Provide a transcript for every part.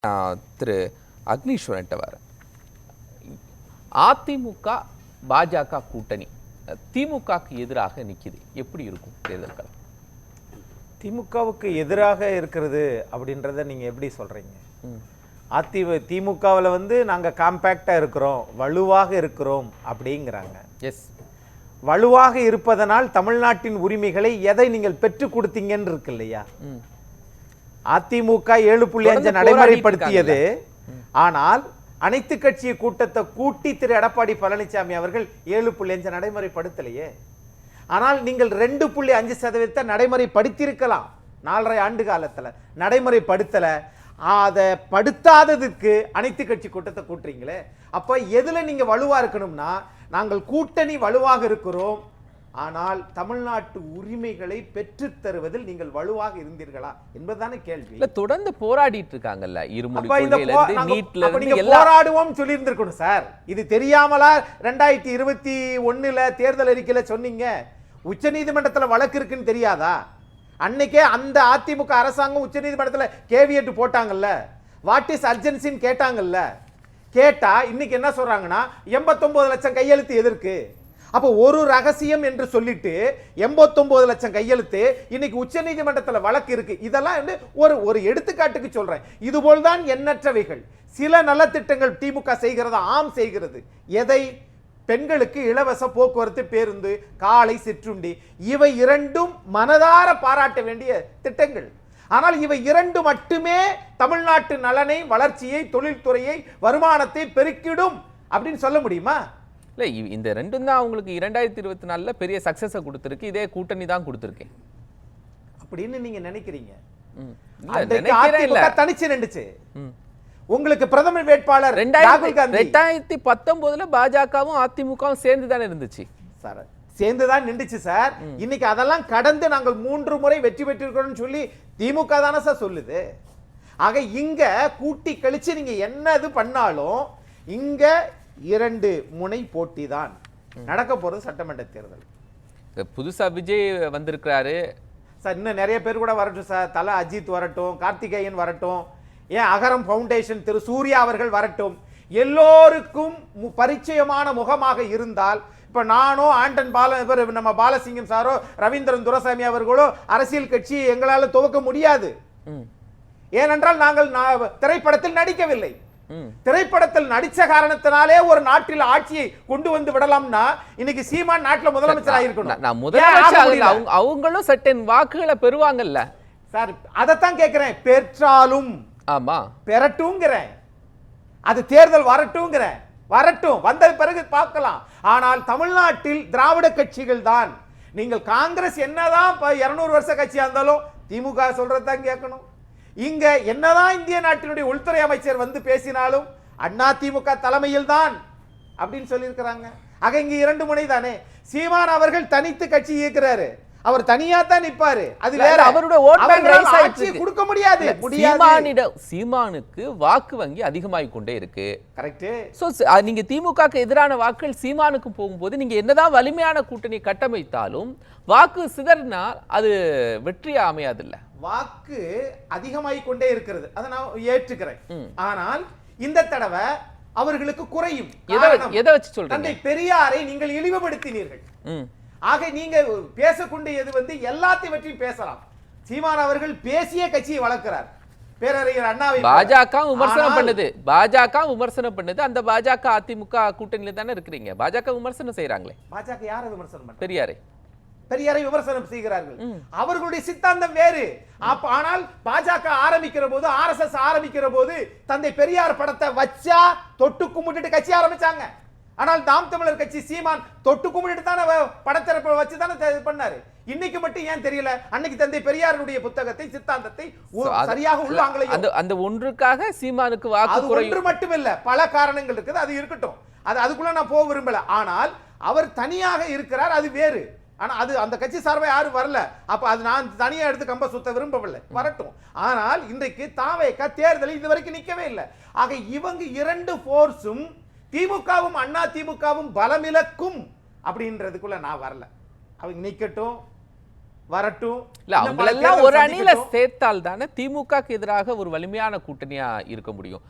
திரு அக்னீஸ்வரன்ட்ட வர அதிமுக பாஜக கூட்டணி திமுகக்கு எதிராக நிக்குது, எப்படி இருக்கும் தேர்தல் களம்? திமுகவுக்கு எதிராக இருக்கிறது அப்படின்றத நீங்க எப்படி சொல்றீங்க? திமுகவில் வந்து நாங்கள் காம்பேக்டாக இருக்கிறோம், வலுவாக இருக்கிறோம் அப்படிங்கிறாங்க. எஸ், வலுவாக இருப்பதனால் தமிழ்நாட்டின் உரிமைகளை எதை நீங்கள் பெற்று கொடுத்தீங்கன்னு இருக்கு இல்லையா? அதிமுக 7.5 நடைமுறைப்படுத்தியது. ஆனால் அனைத்து கட்சி கூட்டத்தை கூட்டி திரு எடப்பாடி பழனிசாமி அவர்கள் 7.5 நடைமுறைப்படுத்தலையே. ஆனால் நீங்கள் 2.5% நடைமுறைப்படுத்தியிருக்கலாம் 4.5 ஆண்டு காலத்தில். நடைமுறைப்படுத்தல, அதை படுத்தாததுக்கு அனைத்து கட்சி கூட்டத்தை கூட்டுறீங்களே. அப்ப எதுல நீங்க வலுவா இருக்கணும்னா, நாங்கள் கூட்டணி வலுவாக இருக்கிறோம், ஆனால் தமிழ்நாட்டு உரிமைகளை பெற்றுத் தருவதில் நீங்கள் வலுவாக இருந்தீர்களா என்பதுதானே கேள்வி. இல்ல தொடர்ந்து போராடிட்டு இருக்காங்கல்ல, இருமுடி போராடுவோம் சொல்லி இருந்திருக்கணும் சார். இது தெரியாமலா 2021 தேர்தல் அறிக்கையில சொன்னீங்க? உச்ச நீதிமன்றத்துல வழக்கு இருக்குன்னு தெரியாதா? அன்னைக்கே அந்த அதிமுக அரசாங்கம் உச்ச நீதிமன்றத்துல கேவியட் போட்டாங்கல்ல, வாட் இஸ் அர்ஜென்சின்னு கேட்டாங்கல்ல. கேட்டா இன்னைக்கு என்ன சொல்றாங்கன்னா 89 லட்சம் கையெழுத்து எதற்கு? அப்போ ஒரு ரகசியம் என்று சொல்லிட்டு 89 லட்சம் கையெழுத்து இன்னைக்கு உச்ச நீதிமன்றத்தில் வழக்கு இருக்கு. இதெல்லாம் ஒரு எடுத்துக்காட்டுக்கு சொல்றேன். இதுபோல்தான் எண்ணற்றவைகள். சில நலத்திட்டங்கள் திமுக செய்கிறதா? ஆம் செய்கிறது. எதை? பெண்களுக்கு இலவச போக்குவரத்து, பேருந்து, காலை சிற்றுண்டி, இவை இரண்டும் மனதார பாராட்ட வேண்டிய திட்டங்கள். ஆனால் இவை இரண்டு மட்டுமே தமிழ்நாட்டு நலனை, வளர்ச்சியை, தொழில்துறையை, வருமானத்தை பெருக்கிடும் அப்படின்னு சொல்ல முடியுமா? இல்ல, இந்த ரெண்டும் தான் உங்களுக்கு 2024 பெரிய சக்சஸை கொடுத்திருக்கு. இதே கூட்டணி தான் கொடுத்திருக்கேன் அப்படின்னு நீங்க நினைக்கிறீங்க? தனிச்சு நின்றுச்சு. உங்களுக்கு பிரதமர் வேட்பாளர் 2019 பாஜகவும் அதிமுகவும் சேர்ந்து தானே இருந்துச்சு சார். சேர்ந்துதான் நின்றுச்சு சார். இன்னைக்கு அதெல்லாம் கடந்து நாங்கள் 3 முறை வெற்றி பெற்றிருக்கிறோம் சொல்லி திமுக தானே சார் சொல்லுது. ஆக இங்க கூட்டி கழிச்சு நீங்க என்ன இது பண்ணாலும் இங்க 2 முனை போட்டி தான் நடக்க போறது. சட்டமன்ற தேர்தல் புதுசா விஜய் வந்திருக்கிறாரு சார். இன்னும் நிறைய பேர் கூட வரட்டும் சார். தல அஜித் வரட்டும், கார்த்திகேயன் வரட்டும், ஏன் அகரம் ஃபவுண்டேஷன் திரு சூர்யா அவர்கள் வரட்டும். எல்லோருக்கும் பரிச்சயமான முகமாக இருந்தால், இப்ப நானோ ஆண்டன் நம்ம பாலசிங்கம் சாரோ ரவீந்திரன் துரைசாமி அவர்களோ அரசியல் கட்சி எங்களால துவக்க முடியாது. ஏனென்றால் நாங்கள் திரைப்படத்தில் நடிக்கவில்லை. திரைப்படத்தில் நடிச்ச காரணத்தினாலே ஒரு நாட்டில் ஆட்சியை கொண்டு வந்து விடலாம்னா இன்னைக்கு சீமான் நாட்டில் முதலமைச்சர் ஆயிருக்கணும். அவங்களும் சட்டன் வாக்குகளை பெறுவாங்கல்ல சார். அதைத்தான் கேட்கிறேன். பெற்றாலும் ஆமா பெறட்டும்ங்கிறேன். அது தேர்தல் வரட்டும்ங்கிறேன். வரட்டும், வந்த பிறகு பார்க்கலாம். ஆனால் தமிழ்நாட்டில் திராவிட கட்சிகள் தான். நீங்கள் காங்கிரஸ் என்னதான் 200 வருஷ கட்சியா இருந்தாலும் திமுக சொல்றதான் கேட்கணும். இங்க என்னதான் இந்திய நாட்டினுடைய உள்துறை அமைச்சர் வந்து பேசினாலும் அண்ணா திமுக தலைமையில் தான் அப்படின்னு சொல்லி இருக்கிறாங்க. ஆக இங்க 2 முனை தானே. சீமான் அவர்கள் தனித்து கட்சி இயக்குறாரு, அவர் தனியா தான் நிப்பாரு. அது வேற. அவருடைய ஓட் பேங்க் ரைஸ் ஆயிடுச்சு, கொடுக்க முடியாது. சீமானுக்கு வாக்கு வங்கி அதிகமாகி கொண்டே இருக்கு. கரெக்ட். சோ நீங்க திமுகக்கு எதிரான வாக்குகள் சீமானுக்கு போகும்போது நீங்க என்னதான் வலிமையான கூட்டணி கட்டமைத்தாலும் வாக்கு சிதறினா அது வெற்றியா அமையாது. இல்ல, வாக்கு அதிகமாகி கொண்டே இருக்கிறது, அதை நான் ஏற்றுக்கிறேன். ஆனால் இந்த தடவை அவர்களுக்கு குறையும். எதை வச்சு சொல்றீங்க? தந்தை பெரியாரை நீங்கள் இழிவுபடுத்தினீர்கள். ஆக நீங்க பேசக்கூடியது வந்து எல்லாத்தையும் பற்றி பேசலாம். சீமான் அவர்கள் பேசிய கட்சியை வளர்க்கிறார். பேரறிஞர் அண்ணாவை பாஜக விமர்சனம் பண்ணுது. பாஜக விமர்சனம் பண்ணுது. அந்த பாஜக அதிமுக கூட்டணியில தானே இருக்கிறீங்க. பாஜக விமர்சனம் செய்யறாங்களே. பாஜக யாரை விமர்சனம் பண்ண? பெரியாரை விமர்சனம் செய்கிறார்கள். அவர்களுடைய சித்தாந்தம் வேறு. ஆனால் பாஜக ஆரம்பிக்கிற போது, RSS ஆரம்பிக்கிற போது தந்தை பெரியார் படத்தை வச்சா தொட்டு கும்பிட்டு கட்சி ஆரம்பிச்சாங்க. ஆனால் நாம் தமிழர் கட்சி சீமான் தொட்டு கும்பிட்டு தானே படத்திறப்ப வச்சு தானே பண்ணாரு. இன்னைக்கு மட்டும் ஏன் தெரியல? அன்னைக்கு தந்தை பெரியாருடைய புத்தகத்தை, சித்தாந்தத்தை சரியாக உள்ளாங்களே. அந்த ஒன்றுக்காக சீமானுக்கு வாக்கு குறையும். ஒன்று மட்டும் இல்ல, பல காரணங்கள் இருக்குது. அது இருக்கட்டும், அதுக்குள்ள நான் போக விரும்பல. ஆனால் அவர் தனியாக இருக்கிறார், அது வேறு. ஆனா அது அந்த கட்சி சார்பா யாரும் வரல. அப்ப அது நான் தனியா எடுத்து கம்ப சுத்த விரும்பவில்லை, வரட்டும். ஆனால் இன்றைக்கு தாவேக தேர்தலில் இதுவரைக்கும் நிக்கவே இல்லை. ஆக இவங்க 2 போர்ஸும் திமுகவும் அண்ணா திமுகவும் பலமிழக்கும் அப்படின்றதுக்குள்ள நான் வரல. அவங்க நிக்கட்டும், வரட்டும். இல்ல அவங்க எல்லாம் ஒரு அணியில சேர்த்தால் தானே திமுகக்கு எதிராக ஒரு வலிமையான கூட்டணியா இருக்க முடியும்.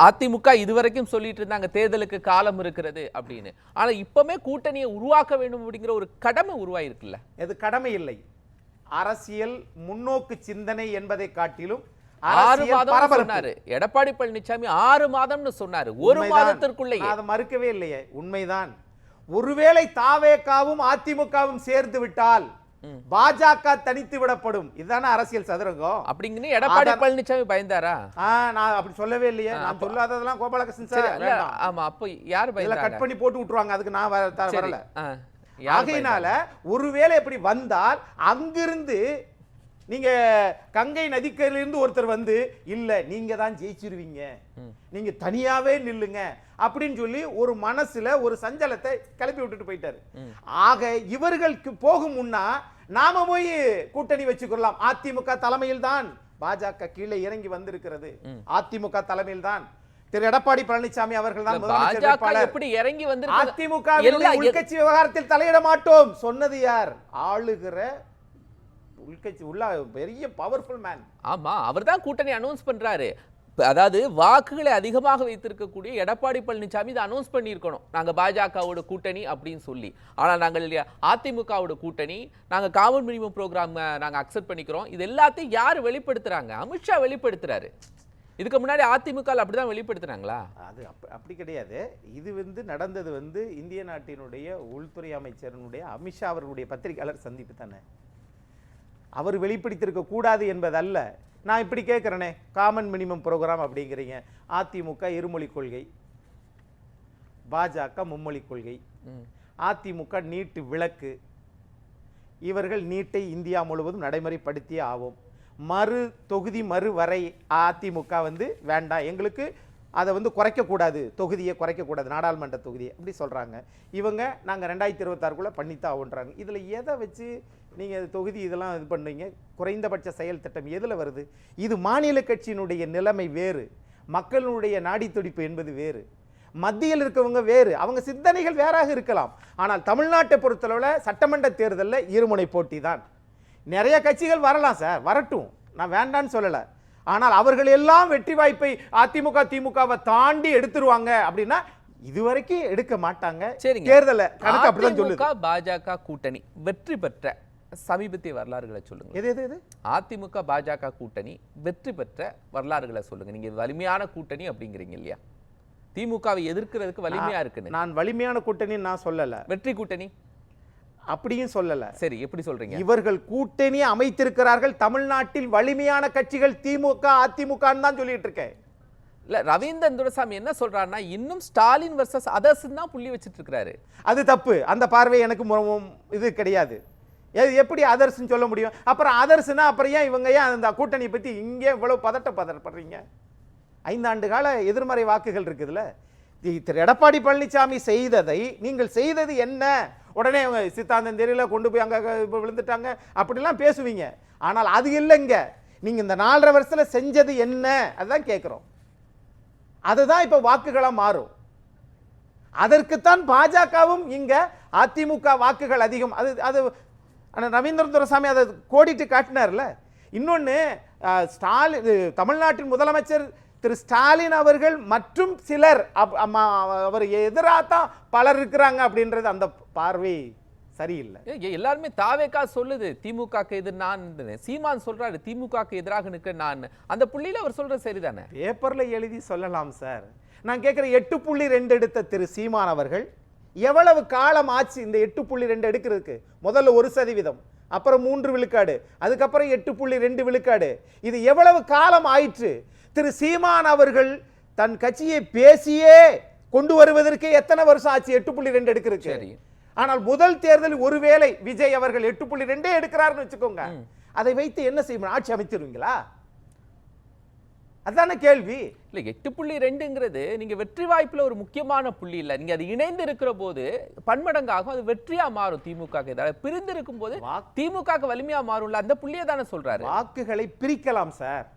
அதிமுக இதுவரைக்கும் சொல்லிட்டு இருந்தாங்க தேர்தலுக்கு காலம் இருக்கிறது அப்படின்னு. ஆனா இப்பவுமே கூட்டணியை உருவாக்க வேண்டும் அப்படிங்கிற ஒரு கடமை உருவாயிருக்குல்ல. இது கடமை இல்லை, அரசியல் முன்னோக்கு சிந்தனை என்பதை காட்டிலும் 6 மாதம் சொன்னாரு எடப்பாடி பழனிசாமி. 6 மாதம்னு சொன்னாரு, ஒரு மாதத்திற்குள்ளேயே. அதை மறுக்கவே இல்லையே, உண்மைதான். ஒருவேளை தாவேகாவும் அதிமுகவும் சேர்ந்து விட்டால் பாஜக தனித்து விடப்படும். இதுதானே அரசியல் சதுரங்கம். அப்படிங்கன்னு எடப்பாடி பழனிசாமி பயந்தாரா? நான் அப்படி சொல்லவே இல்லையே. நான் சொல்லாததெல்லாம் கோபாலகிருஷ்ணன் சார். ஆமா, அப்ப யார் பயந்தாங்க? கட் பண்ணி போட்டு விட்டுருவாங்க, அதுக்கு நான் வரல. ஆகையினால ஒருவேளை எப்படி வந்தால் அங்கிருந்து நீங்க கங்கை நதிக்கரையிலிருந்து ஒருத்தர் வந்து இல்ல நீங்க தான் ஜெயிச்சிருவீங்க, நீங்க தனியாவே நில்லுங்க அப்படின்னு சொல்லி ஒரு மனசுல ஒரு சஞ்சலத்தை கிளப்பி விட்டுட்டு போயிட்டாரு. ஆக இவர்களுக்கு போகும் முன்னா நாம போய் கூட்டணி வச்சுக்கொள்ளலாம். அதிமுக தலைமையில் தான் பாஜக கீழே இறங்கி வந்திருக்கிறது. அதிமுக தலைமையில் தான் திரு எடப்பாடி பழனிசாமி அவர்கள் தான் முதலமைச்சர் வேட்பாளர். எப்படி இறங்கி வந்து அதிமுக உள்கட்சி விவகாரத்தில் தலையிட மாட்டோம் சொன்னது யார்? ஆளுகிற உள்கட்சி உள்ள பெரிய பவர்ஃபுல் மேன். ஆமா, அவர் தான் கூட்டணி அனௌன்ஸ் பண்றாரு. அதாவது வாக்குகளை அதிகமாக வைத்திருக்கக்கூடிய எடப்பாடி பழனிசாமி இதை அனௌன்ஸ் பண்ணியிருக்கணும், நாங்க பாஜகவோட கூட்டணி அப்படின்னு சொல்லி. ஆனா நாங்கள் அதிமுகவோட கூட்டணி, நாங்க காமன் மினிமம் ப்ரோக்ராம் நாங்க அக்செப்ட் பண்ணிக்கிறோம். இது எல்லாத்தையும் யார் வெளிப்படுத்துறாங்க? அமித்ஷா வெளிப்படுத்துறாரு. இதுக்கு முன்னாடி அதிமுக அப்படிதான் வெளிப்படுத்தினாங்களா? அது அப்படி கிடையாது. இது நடந்தது இந்திய நாட்டினுடைய உள்துறை அமைச்சருடைய அமித்ஷா அவர்களுடைய பத்திரிகையாளர் சந்திப்பு தானே. அவர் வெளிப்படுத்தியிருக்க கூடாது என்பதல்ல. நான் இப்படி கேட்கிறேனே, காமன் மினிமம் ப்ரோக்ராம் அப்படிங்கிறீங்க, அதிமுக இருமொழி கொள்கை, பாஜக மும்மொழி கொள்கை, அதிமுக நீட்டு விலக்கு, இவர்கள் நீட்டை இந்தியா முழுவதும் நடைமுறைப்படுத்தியே ஆகும். தொகுதி மறு வரை அதிமுக வேண்டாம், எங்களுக்கு அதை குறைக்கக்கூடாது, தொகுதியை குறைக்கக்கூடாது, நாடாளுமன்ற தொகுதியை அப்படி சொல்கிறாங்க. இவங்க நாங்கள் 2026 பண்ணித்தான் ஆகுன்றாங்க. இதில் எதை வச்சு நீங்கள் தொகுதி இதெல்லாம் இது பண்ணுறீங்க? குறைந்தபட்ச செயல் திட்டம் எதில் வருது? இது மாநில கட்சியினுடைய நிலைமை வேறு, மக்களுடைய நாடி துடிப்பு என்பது வேறு, மத்தியில் இருக்கவங்க வேறு, அவங்க சிந்தனைகள் வேறாக இருக்கலாம். ஆனால் தமிழ்நாட்டை பொறுத்தளவில் சட்டமன்ற தேர்தலில் இருமுனை போட்டி தான். நிறைய கட்சிகள் வரலாம் சார், வரட்டும், நான் வேண்டான்னு சொல்லலை. ஆனால் அவர்கள் எல்லாம் வெற்றி வாய்ப்பை அதிமுக திமுகவை தாண்டி எடுத்துருவாங்க அப்படின்னா இதுவரைக்கும் எடுக்க மாட்டாங்க. தேர்தலை கணக்கு அப்படிதான் சொல்லுது. பாஜக கூட்டணி வெற்றி பெற்ற சமீபத்திய வரலாறுகளை சொல்லுங்க. எது அதிமுக பாஜக கூட்டணி வெற்றி பெற்ற வரலாறுகளை சொல்லுங்க. நீங்க வலிமையான கூட்டணி அப்படிங்கிறீங்க இல்லையா? திமுகவை எதிர்க்கிறதுக்கு வலிமையா இருக்குன்னு. நான் வலிமையான கூட்டணி நான் சொல்லல, வெற்றி கூட்டணி அப்படியும் சொல்லல. சரி, எப்படி சொல்றீங்க? இவர்கள் கூட்டணி அமைத்திருக்கிறார்கள். தமிழ்நாட்டில் வலிமையான கட்சிகள் திமுக அதிமுக தான் சொல்லிட்டு இருக்கேன். இல்ல, ரவீந்திரன் துரைசாமி என்ன சொல்றாருன்னா இன்னும் ஸ்டாலின் வர்சஸ் அதர்ஸ் தான் புள்ளி வச்சிட்டு இருக்காரு. அது தப்பு. அந்த பார்வை எனக்கு இது கிடையாது. எப்படி அதர்ஸ் சொல்ல முடியும்? அப்புறம் அதர்ஸ்னா அப்புறம் ஏன் இவங்க ஏன் அந்த கூட்டணி பத்தி இங்கே இவ்வளவு பதட்டப்படுறீங்க? 5 ஆண்டு கால எதிர்மறை வாக்குகள் இருக்குதுல்ல. திரு எடப்பாடி பழனிசாமி செய்ததை நீங்கள் செய்தது என்ன? உடனே அவங்க சித்தாந்தம் தெரியல, கொண்டு போய் அங்க விழுந்துட்டாங்க அப்படிலாம் பேசுவீங்க. ஆனால் அது இல்லைங்க. நீங்க இந்த 4.5 வருஷத்துல செஞ்சது என்ன அதுதான் கேட்கிறோம். அதுதான் இப்ப வாக்குகளா மாறும். அதற்குத்தான் பாஜகவும் இங்க அதிமுக வாக்குகள் அதிகம். அது ரவீந்திரன் துரைசாமி அதை கோடிட்டு காட்டினார்ல. இன்னொன்னு, ஸ்டாலின் தமிழ்நாட்டின் முதலமைச்சர் திரு ஸ்டாலின் அவர்கள் மற்றும் சிலர் அவர் எதிராகத்தான் பலர் இருக்கிறாங்க அப்படின்றது அந்த பார்வை சரியில்லை. எல்லாருமே தாவேகா சொல்லுது திமுக எதிர் நான், சீமான் சொல்றாரு திமுக எதிராக நிற்க நான். அந்த புள்ளியில அவர் சொல்றது சரிதானே? பேப்பர்ல எழுதி சொல்லலாம் சார். நான் கேட்கிறேன், 8.2 எடுத்த திரு சீமான் அவர்கள் எவ்வளவு காலம் ஆச்சு இந்த 8.2 எடுக்கிறதுக்கு? முதல்ல 1%, அப்புறம் 3 விழுக்காடு, அதுக்கப்புறம் 8.2 விழுக்காடு. இது எவ்வளவு காலம் ஆயிற்று? திரு சீமான் அவர்கள் தன் கட்சியை பேசியே கொண்டு வருவதற்கு எத்தனை வருஷம் ஆச்சு 8.2 எடுக்கிறதுக்கு? ஆனால் முதல் தேர்தல் ஒருவேளை விஜய் அவர்கள் 8.2 எடுக்கிறாருன்னு வச்சுக்கோங்க, அதை வைத்து என்ன செய்யணும்? ஆட்சி அமைச்சிருவீங்களா? அதான கேள்வி. இல்ல 8.2ங்கிறது நீங்க வெற்றி வாய்ப்புல ஒரு முக்கியமான புள்ளி இல்ல. நீங்க அது இணைந்து இருக்கிற போது பன்மடங்காகும், அது வெற்றியா மாறும். திமுக பிரிந்து இருக்கும் போது திமுக வலிமையா மாறும்ல, அந்த புள்ளியை தானே சொல்றாரு. வாக்குகளை பிரிக்கலாம் சார்,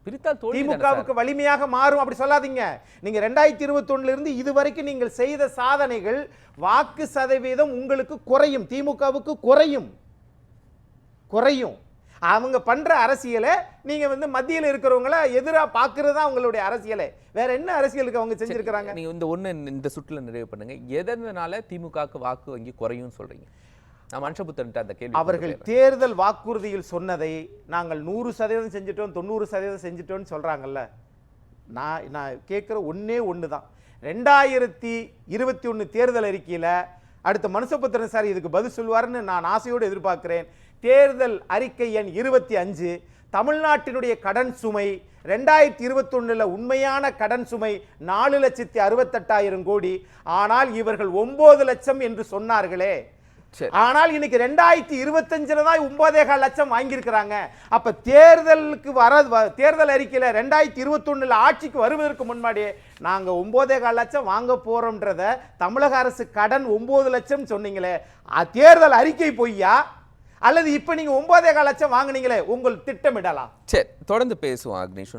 பிரித்தால் திமுகவுக்கு வலிமையாக மாறும் அப்படி சொல்லாதீங்க. நீங்க 2021 இருந்து இதுவரைக்கும் நீங்கள் செய்த சாதனைகள் வாக்கு சதவீதம் உங்களுக்கு குறையும், திமுகவுக்கு குறையும். குறையும். அவங்க பண்ற அரசியலை நீங்க வந்து மத்தியில் இருக்கிறவங்கள எதிரா பாக்குறது தான் உங்களுடைய அரசியலே. வேற என்ன அரசியலுக்கு அவங்க செஞ்சிருக்காங்க? நீங்க இந்த சுற்றுல நிறைவு பண்ணுங்க. எதனால திமுகவுக்கு வாக்கு வங்கி குறையும் சொல்றீங்க? நான் மனுஷபுத்திரன்ட்ட அந்த கேள்வி. அவர்கள் தேர்தல் வாக்குறுதியில் சொன்னதை நாங்கள் 100% செஞ்சிட்டோம் 90% செஞ்சிட்டோம்னு சொல்றாங்கல்ல. நான் கேட்கிற ஒண்ணு தான். 2021 தேர்தல் அறிக்கையில அடுத்த மனுஷபுத்திரன் சார் இதுக்கு பதில் சொல்வாருன்னு நான் ஆசையோடு எதிர்பார்க்கிறேன். தேர்தல் அறிக்கை எண் 25 தமிழ்நாட்டினுடைய கடன் சுமை 2021 உண்மையான கடன் சுமை 4,68,000 கோடி. ஆனால் இவர்கள் 9 லட்சம் என்று சொன்னார்களே. ஆனால் இன்னைக்கு 2025 தான் 9.25 லட்சம் வாங்கியிருக்கிறாங்க. அப்ப தேர்தலுக்கு தேர்தல் அறிக்கையில 2021 ஆட்சிக்கு வருவதற்கு முன்னாடியே நாங்க 9.25 லட்சம் வாங்க போறோம்ன்றத தமிழக அரசு கடன் 9 லட்சம் சொன்னீங்களே, தேர்தல் அறிக்கை பொய்யா அல்லது இப்ப நீங்க 9.25 லட்சம் வாங்குனீங்களே உங்கள் திட்டமிடலாம்? சரி, தொடர்ந்து பேசுவோம் அக்னீஷ்.